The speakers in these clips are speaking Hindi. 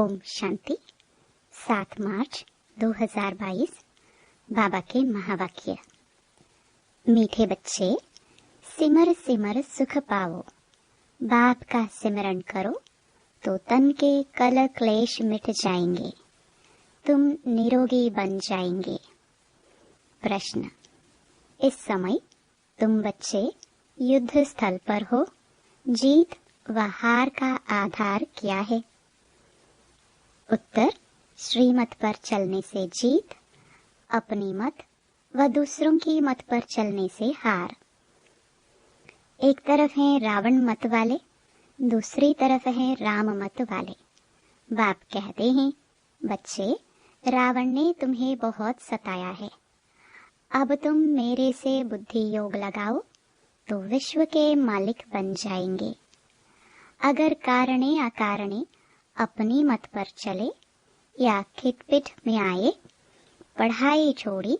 ओम शांति। 7 मार्च 2022 बाबा के महावाक्य। मीठे बच्चे, सिमर सिमर सुख पाओ। बाप का सिमरन करो तो तन के कल क्लेश मिट जाएंगे, तुम निरोगी बन जाएंगे। प्रश्न, इस समय तुम बच्चे युद्ध स्थल पर हो। जीत व हार का आधार क्या है? उत्तर, श्रीमत पर चलने से जीत, अपनी मत व दूसरों की मत पर चलने से हार। एक तरफ है रावण मत वाले, दूसरी तरफ है राम मत वाले। बाप कहते हैं, बच्चे, रावण ने तुम्हें बहुत सताया है। अब तुम मेरे से बुद्धि योग लगाओ तो विश्व के मालिक बन जाएंगे। अगर कारणे अकारणे अपनी मत पर चले या खिटपिट में आए, पढ़ाई छोड़ी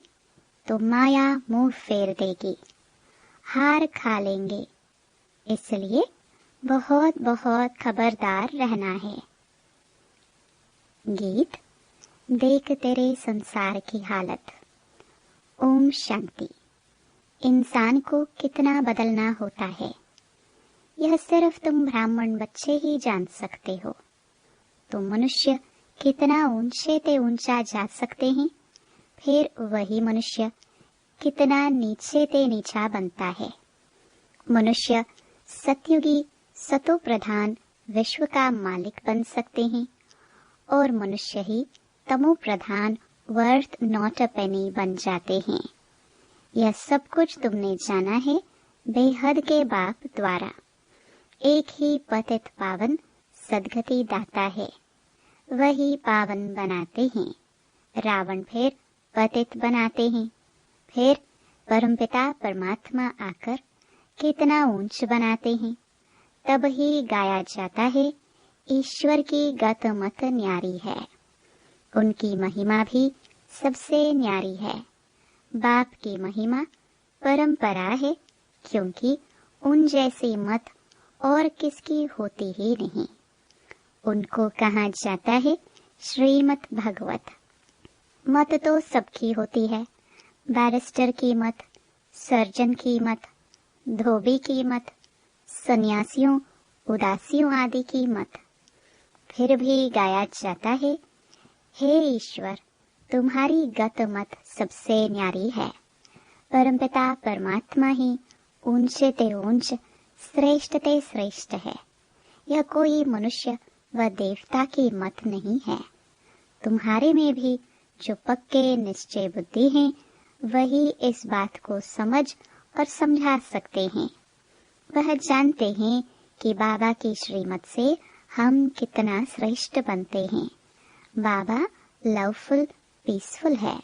तो माया मुंह फेर देगी, हार खा लेंगे। इसलिए बहुत बहुत खबरदार रहना है। गीत, देख तेरे संसार की हालत। ओम शांति। इंसान को कितना बदलना होता है, यह सिर्फ तुम ब्राह्मण बच्चे ही जान सकते हो। तो मनुष्य कितना ऊंचे ते ऊंचा जा सकते हैं, फिर वही मनुष्य कितना नीचे ते नीचा बनता है। मनुष्य सतयुगी सतो प्रधान विश्व का मालिक बन सकते हैं और मनुष्य ही तमो प्रधान वर्थ नॉट अ पेनी बन जाते हैं। यह सब कुछ तुमने जाना है बेहद के बाप द्वारा। एक ही पतित पावन सदगति दाता है, वही पावन बनाते हैं। रावण फिर पतित बनाते हैं, फिर परमपिता परमात्मा आकर कितना ऊंच बनाते हैं। तब ही गाया जाता है, ईश्वर की गत मत न्यारी है। उनकी महिमा भी सबसे न्यारी है। बाप की महिमा परंपरा है, क्योंकि उन जैसी मत और किसकी होती ही नहीं। उनको कहा जाता है श्रीमत भगवत। मत तो सबकी होती है, बैरिस्टर की मत, सर्जन की मत, धोबी की मत, सन्यासियों उदासियों आदि की मत। फिर भी गाया जाता है, हे ईश्वर, तुम्हारी गत मत सबसे न्यारी है। परमपिता परमात्मा ही ऊंचे ते ऊंच, श्रेष्ठ ते श्रेष्ठ है। यह कोई मनुष्य व देवता की मत नहीं है। तुम्हारे में भी जो पक्के निश्चय बुद्धि हैं, वही इस बात को समझ और समझा सकते हैं। वह जानते हैं कि बाबा की श्रीमत से हम कितना श्रेष्ठ बनते हैं। बाबा लवफुल पीसफुल है,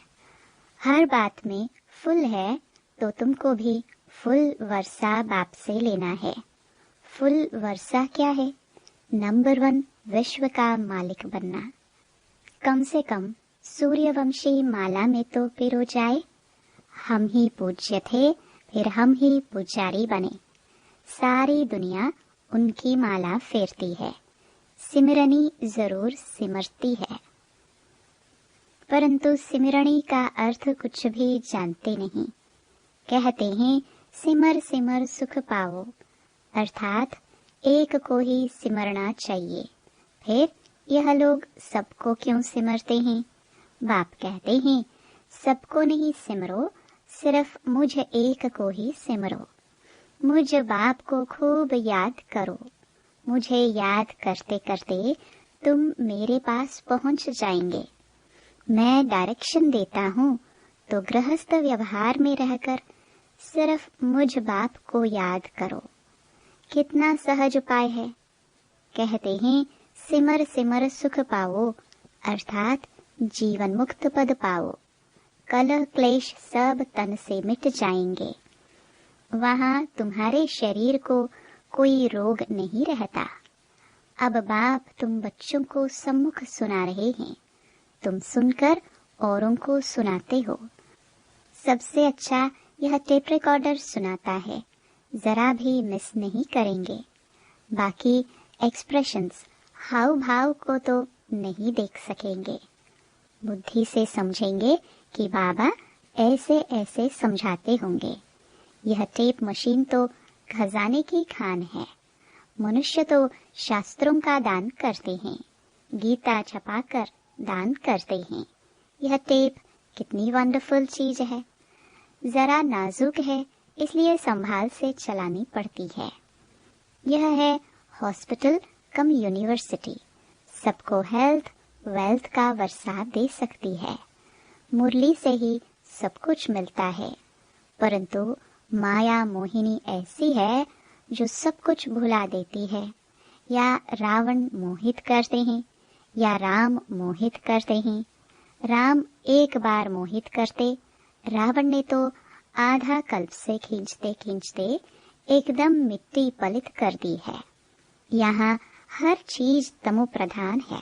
हर बात में फुल है, तो तुमको भी फुल वर्षा बाप से लेना है। फुल वर्षा क्या है? नंबर 1 विश्व का मालिक बनना। कम से कम सूर्यवंशी माला में तो पिरो जाए। हम ही पूज्य थे, फिर हम ही पुजारी बने। सारी दुनिया उनकी माला फेरती है, सिमरनी जरूर सिमरती है, परंतु सिमरनी का अर्थ कुछ भी जानते नहीं। कहते हैं सिमर सिमर सुख पाओ, अर्थात एक को ही सिमरना चाहिए। फिर यह लोग सबको क्यों सिमरते हैं? बाप कहते हैं, सबको नहीं सिमरो, सिर्फ मुझ एक को ही सिमरो। मुझ बाप को खूब याद करो। मुझे याद करते करते तुम मेरे पास पहुंच जाएंगे। मैं डायरेक्शन देता हूँ, तो गृहस्थ व्यवहार में रहकर सिर्फ मुझ बाप को याद करो। कितना सहज उपाय है। कहते हैं सिमर सिमर सुख पाओ, अर्थात जीवन मुक्त पद पाओ। कलह क्लेश सब तन से मिट जाएंगे। वहाँ तुम्हारे शरीर को कोई रोग नहीं रहता। अब बाप तुम बच्चों को सम्मुख सुना रहे हैं, तुम सुनकर औरों को सुनाते हो। सबसे अच्छा यह टेप रिकॉर्डर सुनाता है, जरा भी मिस नहीं करेंगे। बाकी एक्सप्रेशंस, हाव भाव को तो नहीं देख सकेंगे। बुद्धि से समझेंगे कि बाबा ऐसे ऐसे समझाते होंगे। यह टेप मशीन तो खजाने की खान है। मनुष्य तो शास्त्रों का दान करते हैं, गीता छपाकर दान करते हैं। यह टेप कितनी वंडरफुल चीज है। जरा नाजुक है, इसलिए संभाल से चलानी पड़ती है। यह है हॉस्पिटल कम यूनिवर्सिटी। सबको हेल्थ वेल्थ का वर्षा दे सकती है। मुरली से ही सब कुछ मिलता है, परंतु माया मोहिनी ऐसी है जो सब कुछ भुला देती है। या रावण मोहित करते हैं या राम मोहित करते हैं। राम एक बार मोहित करते, रावण ने तो आधा कल्प से खींचते खींचते एकदम मिट्टी पलित कर दी है। यहाँ हर चीज तमो प्रधान है।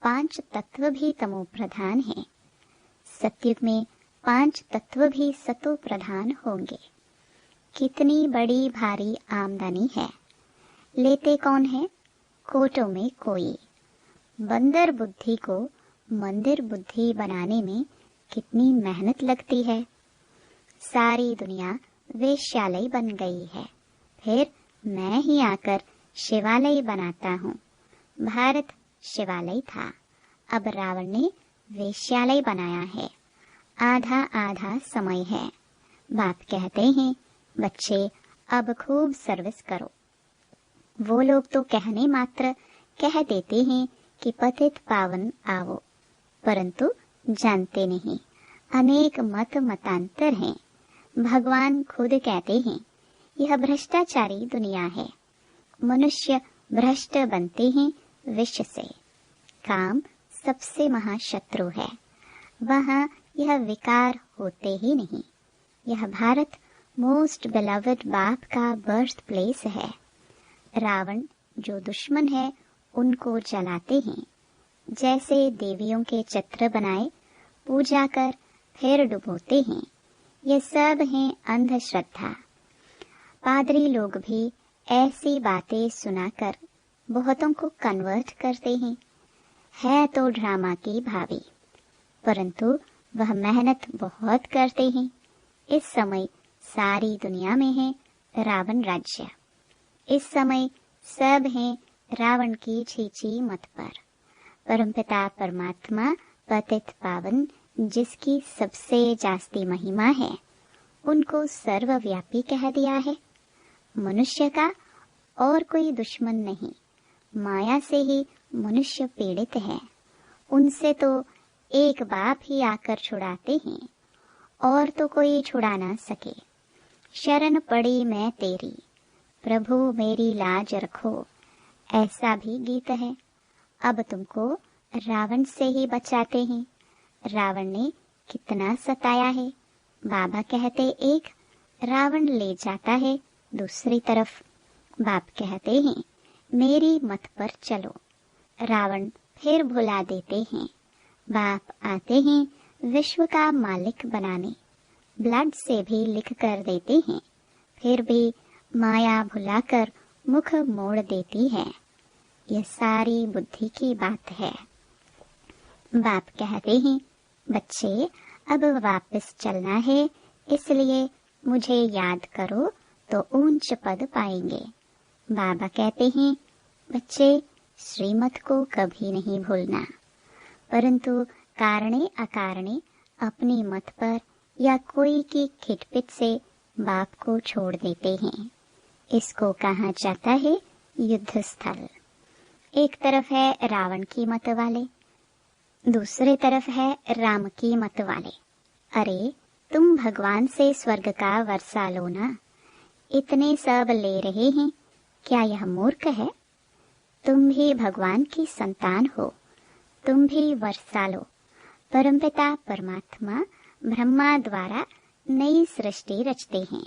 5 तत्व भी तमो प्रधान हैं। सतयुग में 5 तत्व भी सतो प्रधान होंगे। कितनी बड़ी भारी आमदनी है। लेते कौन है? कोटों में कोई। बंदर बुद्धि को मंदिर बुद्धि बनाने में कितनी मेहनत लगती है। सारी दुनिया वेश्यालय बन गई है, फिर मैं ही आकर शिवालय बनाता हूँ। भारत शिवालय था, अब रावण ने वेश्यालय बनाया है। आधा आधा समय है। बाप कहते हैं बच्चे अब खूब सर्विस करो। वो लोग तो कहने मात्र कह देते हैं कि पतित पावन आओ, परंतु जानते नहीं अनेक मत मतांतर हैं। भगवान खुद कहते हैं यह भ्रष्टाचारी दुनिया है। मनुष्य भ्रष्ट बनते हैं विष से। काम सबसे महाशत्रु है, वहाँ यह विकार होते ही नहीं। यह भारत मोस्ट बिलवड बाप का बर्थ प्लेस है। रावण जो दुश्मन है उनको जलाते हैं। जैसे देवियों के चित्र बनाए, पूजा कर फिर डुबोते हैं। ये सब हैं अंधश्रद्धा। पादरी लोग भी ऐसी बातें सुनाकर बहुतों को कन्वर्ट करते हैं। है तो ड्रामा की भावी, परंतु वह मेहनत बहुत करते हैं। इस समय सारी दुनिया में है रावण राज्य। इस समय सब हैं रावण की छीछी मत पर। परमपिता परमात्मा पतित पावन जिसकी सबसे जास्ती महिमा है, उनको सर्वव्यापी कह दिया है। मनुष्य का और कोई दुश्मन नहीं। माया से ही मनुष्य पीड़ित है। उनसे तो एक बाप ही आकर छुड़ाते हैं, और तो कोई छुड़ा ना सके। शरण पड़ी मैं तेरी, प्रभु मेरी लाज रखो, ऐसा भी गीत है। अब तुमको रावण से ही बचाते हैं। रावण ने कितना सताया है। बाबा कहते एक, रावण ले जाता है दूसरी तरफ। बाप कहते हैं मेरी मत पर चलो, रावण फिर भुला देते हैं। बाप आते हैं विश्व का मालिक बनाने, ब्लड से भी लिख कर देते हैं, फिर भी माया भुलाकर मुख मोड़ देती है। यह सारी बुद्धि की बात है। बाप कहते हैं बच्चे अब वापस चलना है, इसलिए मुझे याद करो तो ऊंच पद पाएंगे। बाबा कहते हैं बच्चे श्रीमत को कभी नहीं भूलना, परंतु कारणे अकारणे अपनी मत पर या कोई की खिटपिट से बाप को छोड़ देते हैं। इसको कहा जाता है युद्ध स्थल। एक तरफ है रावण की मत वाले, दूसरे तरफ है राम की मत वाले। अरे तुम भगवान से स्वर्ग का वर्षा लो ना, इतने सब ले रहे हैं, क्या यह मूर्ख है? तुम भी भगवान की संतान हो, तुम भी वर्षा लो। परमपिता परमात्मा ब्रह्मा द्वारा नई सृष्टि रचते हैं।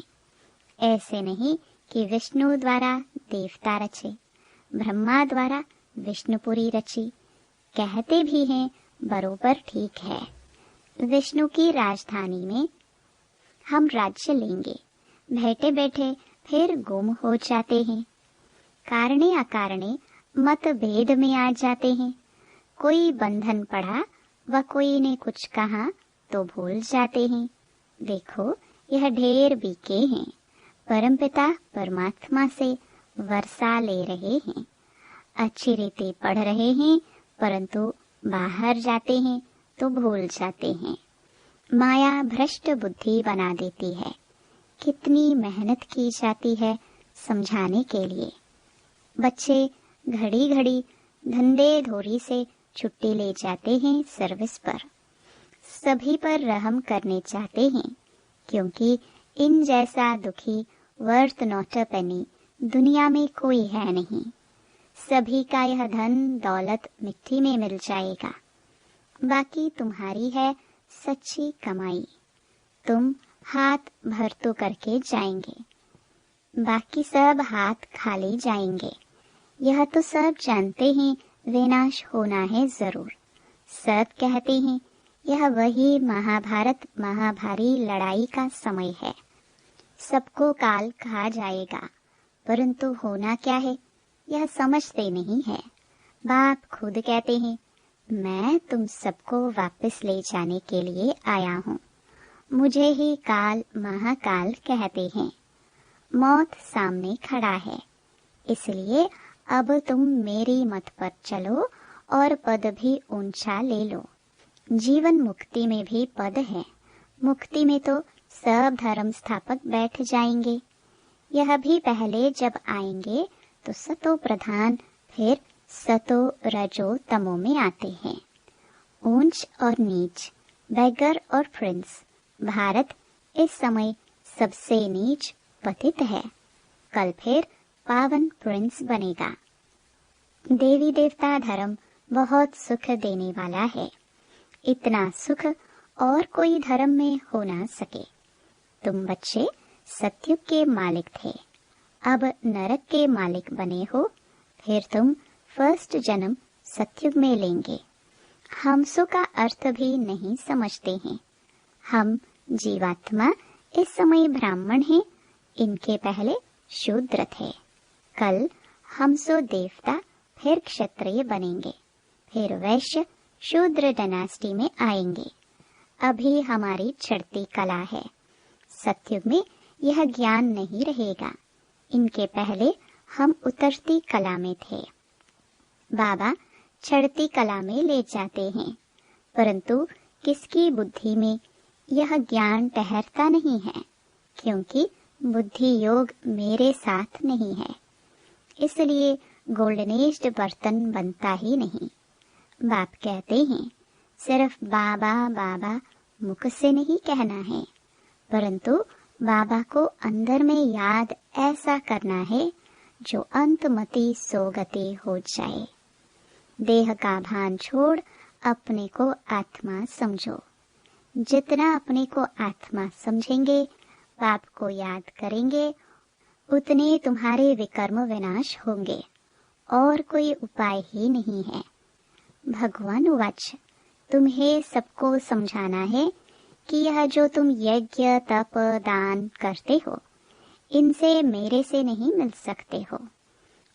ऐसे नहीं कि विष्णु द्वारा देवता रचे, ब्रह्मा द्वारा विष्णुपुरी रची। कहते भी हैं बरोबर ठीक है। विष्णु की राजधानी में हम राज्य लेंगे, बैठे बैठे फिर गुम हो जाते हैं। कारणे अकारणे मत भेद में आ जाते हैं। कोई बंधन पड़ा व कोई ने कुछ कहा तो भूल जाते हैं। देखो यह ढेर बीके हैं, परमपिता परमात्मा से वर्षा ले रहे हैं। अच्छी रीति पढ़ रहे हैं, परंतु बाहर जाते हैं तो भूल जाते हैं। माया भ्रष्ट बुद्धि बना देती है। कितनी मेहनत की जाती है समझाने के लिए। बच्चे घड़ी घड़ी धंधे धोरी से छुट्टी ले जाते हैं सर्विस पर। सभी पर रहम करने चाहते हैं, क्योंकि इन जैसा दुखी वर्थ नॉट अ पेनी दुनिया में कोई है नहीं। सभी का यह धन दौलत मिट्टी में मिल जाएगा। बाकी तुम्हारी है सच्ची कमाई। तुम हाथ भर तो करके जाएंगे, बाकी सब हाथ खाली जाएंगे। यह तो सब जानते हैं विनाश होना है जरूर। सब कहते हैं यह वही महाभारत महाभारी लड़ाई का समय है। सबको काल खा जाएगा, परंतु होना क्या है यह समझते नहीं है। बाप खुद कहते हैं मैं तुम सबको वापस ले जाने के लिए आया हूँ। मुझे ही काल महाकाल कहते हैं। मौत सामने खड़ा है, इसलिए अब तुम मेरी मत पर चलो और पद भी ऊंचा ले लो। जीवन मुक्ति में भी पद है। मुक्ति में तो सब धर्म स्थापक बैठ जाएंगे। यह भी पहले जब आएंगे तो सतो प्रधान, फिर सतो रजो तमो में आते हैं। ऊंच और नीच, बेगर और प्रिंस। भारत इस समय सबसे नीच पतित है, कल फिर पावन प्रिंस बनेगा। देवी देवता धर्म बहुत सुख देने वाला है। इतना सुख और कोई धर्म में हो ना सके। तुम बच्चे सतयुग के मालिक थे, अब नरक के मालिक बने हो। फिर तुम फर्स्ट जन्म सतयुग में लेंगे। हम सो का अर्थ भी नहीं समझते हैं। हम जीवात्मा इस समय ब्राह्मण हैं, इनके पहले शूद्र थे। कल हम सो देवता, फिर क्षत्रिय बनेंगे, फिर वैश्य शूद्र डायनेस्टी में आएंगे। अभी हमारी चढ़ती कला है। सतयुग में यह ज्ञान नहीं रहेगा। इनके पहले हम उतरती कला में थे। बाबा चढ़ती कला में ले जाते हैं, परंतु किसकी बुद्धि में यह ज्ञान ठहरता नहीं है, क्योंकि बुद्धि योग मेरे साथ नहीं है। इसलिए गोल्डनेस्ड बर्तन बनता ही नहीं। बाप कहते हैं सिर्फ बाबा बाबा मुख से नहीं कहना है, परंतु बाबा को अंदर में याद ऐसा करना है जो अंतमति सोगति हो जाए। देह का भान छोड़ अपने को आत्मा समझो। जितना अपने को आत्मा समझेंगे, बाप को याद करेंगे, उतने तुम्हारे विकर्म विनाश होंगे। और कोई उपाय ही नहीं है। भगवान वाच, तुम्हें सबको समझाना है कि यह जो तुम यज्ञ तप दान करते हो, इनसे मेरे से नहीं मिल सकते हो।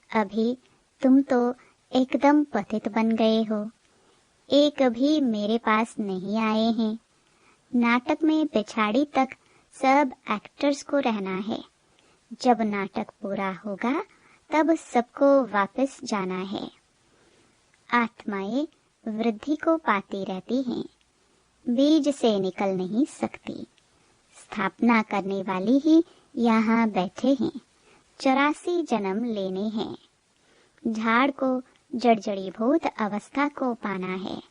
अभी तुम तो एकदम पतित बन गए हो। एक भी मेरे पास नहीं आए हैं। नाटक में पिछाड़ी तक सब एक्टर्स को रहना है। जब नाटक पूरा होगा तब सबको वापस जाना है। आत्माएं वृद्धि को पाती रहती हैं, बीज से निकल नहीं सकती। स्थापना करने वाली ही यहाँ बैठे हैं। 84 जन्म लेने हैं। झाड़ को जड़जड़ीभूत अवस्था को पाना है।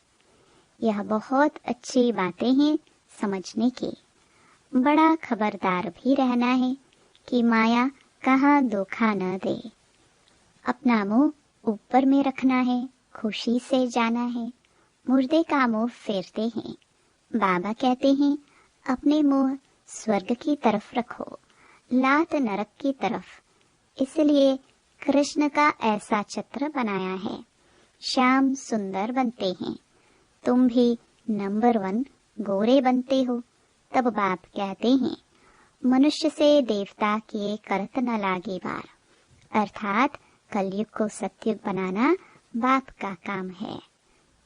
यह बहुत अच्छी बातें हैं समझने की। बड़ा खबरदार भी रहना है कि माया कहाँ धोखा न दे। अपना मुंह ऊपर में रखना है, खुशी से जाना है। मुर्दे का मुंह फेरते हैं। बाबा कहते हैं अपने मुंह स्वर्ग की तरफ रखो, लात नरक की तरफ। इसलिए कृष्ण का ऐसा चित्र बनाया है। श्याम सुंदर बनते हैं। तुम भी नंबर 1 गोरे बनते हो। तब बाप कहते हैं मनुष्य से देवता किए करत न लागे बार। अर्थात कलयुग को सतयुग बनाना बाप का काम है।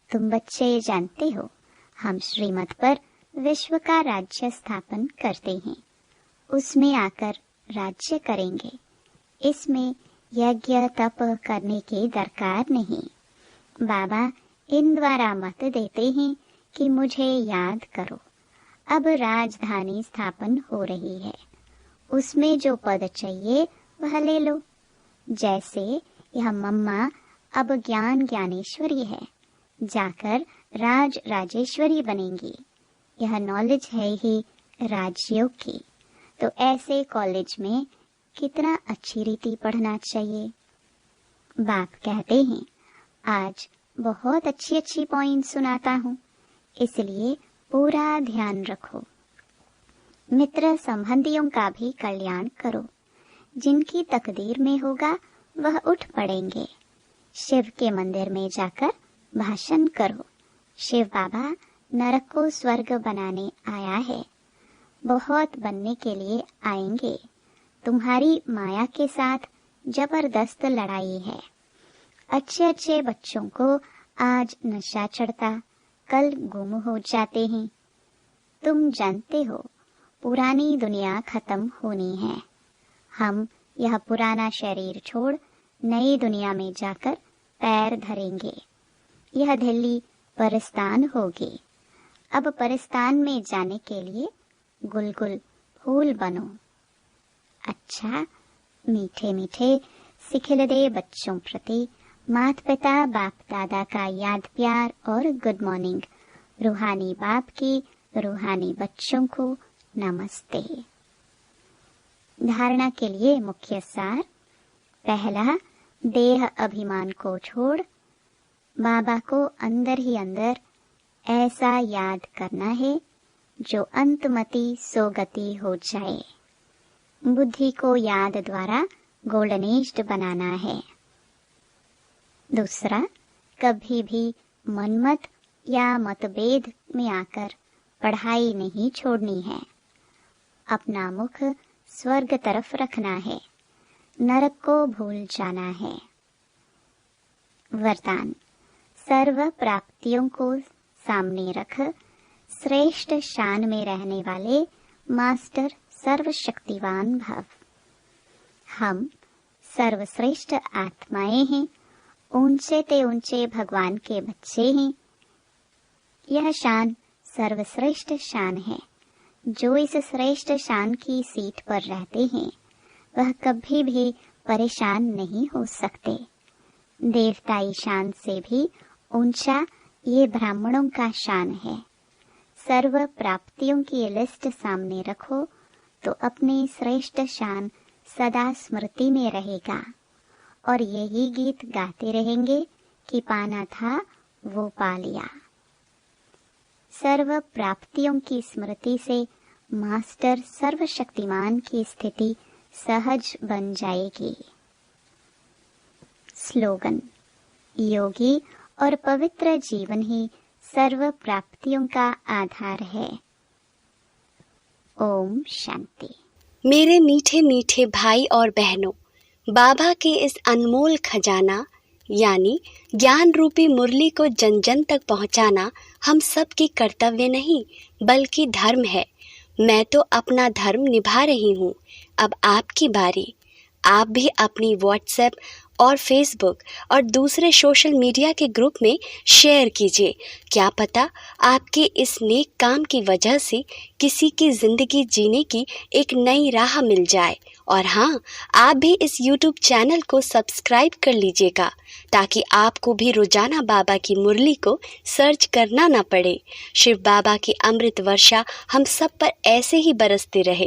तुम बच्चे जानते हो, हम श्रीमत पर विश्व का राज्य स्थापन करते हैं। उसमें आकर राज्य करेंगे। इसमें यज्ञ तप करने की दरकार नहीं। बाबा इन द्वारा मत देते हैं कि मुझे याद करो। अब राजधानी स्थापन हो रही है, उसमें जो पद चाहिए वह ले लो। जैसे यह मम्मा अब ज्ञान ज्ञानेश्वरी है, जाकर राज राजेश्वरी बनेंगी। यह नॉलेज है ही राजयोग की, तो ऐसे कॉलेज में कितना अच्छी रीति पढ़ना चाहिए। बाप कहते हैं, आज बहुत अच्छी अच्छी पॉइंट सुनाता हूँ, इसलिए पूरा ध्यान रखो। मित्र संबंधियों का भी कल्याण करो। जिनकी तकदीर में होगा वह उठ पड़ेंगे। शिव के मंदिर में जाकर भाषण करो। शिव बाबा नरक को स्वर्ग बनाने आया है। बहुत बनने के लिए आएंगे। तुम्हारी माया के साथ जबरदस्त लड़ाई है। अच्छे अच्छे बच्चों को आज नशा चढ़ता, कल गुम हो जाते हैं। तुम जानते हो, पुरानी दुनिया खत्म होनी है। हम यह पुराना शरीर छोड़ नई दुनिया में जाकर पैर धरेंगे। यह दिल्ली परिस्तान होगी। अब परिस्तान में जाने के लिए गुलगुल फूल बनो। अच्छा, मीठे मीठे सिखिलदे बच्चों प्रति माता पिता बाप दादा का याद प्यार और गुड मॉर्निंग। रूहानी बाप की रूहानी बच्चों को नमस्ते। धारणा के लिए मुख्य सार। पहला, देह अभिमान को छोड़ बाबा को अंदर ही अंदर ऐसा याद करना है जो अंतमति सोगति हो जाए। बुद्धि को याद द्वारा गोल्डनिस्ट बनाना है। दूसरा, कभी भी मनमत या मतभेद में आकर पढ़ाई नहीं छोड़नी है। अपना मुख स्वर्ग तरफ रखना है, नरक को भूल जाना है। वरदान, सर्व प्राप्तियों को सामने रख श्रेष्ठ शान में रहने वाले मास्टर सर्वशक्तिवान भव। हम सर्वश्रेष्ठ आत्माएं हैं, ऊंचे ते ऊंचे भगवान के बच्चे हैं। यह शान सर्वश्रेष्ठ शान है। जो इस श्रेष्ठ शान की सीट पर रहते हैं वह कभी भी परेशान नहीं हो सकते। देवताई शान से भी ऊंचा ये ब्राह्मणों का शान है। सर्व प्राप्तियों की लिस्ट सामने रखो तो अपनी श्रेष्ठ शान सदा स्मृति में रहेगा और यही गीत गाते रहेंगे कि पाना था वो पा लिया। सर्व प्राप्तियों की स्मृति से मास्टर सर्वशक्तिमान की स्थिति सहज बन जाएगी। स्लोगन, योगी और पवित्र जीवन ही सर्व प्राप्तियों का आधार है। ओम शांति। मेरे मीठे मीठे भाई और बहनों, बाबा के इस अनमोल खजाना यानी ज्ञान रूपी मुरली को जन जन तक पहुंचाना हम सब की कर्तव्य नहीं बल्कि धर्म है। मैं तो अपना धर्म निभा रही हूँ, अब आपकी बारी। आप भी अपनी व्हाट्सएप और फेसबुक और दूसरे सोशल मीडिया के ग्रुप में शेयर कीजिए। क्या पता आपके इस नेक काम की वजह से किसी की ज़िंदगी जीने की एक नई राह मिल जाए। और हाँ, आप भी इस YouTube चैनल को सब्सक्राइब कर लीजिएगा ताकि आपको भी रोजाना बाबा की मुरली को सर्च करना ना पड़े। शिव बाबा की अमृत वर्षा हम सब पर ऐसे ही बरसते रहे।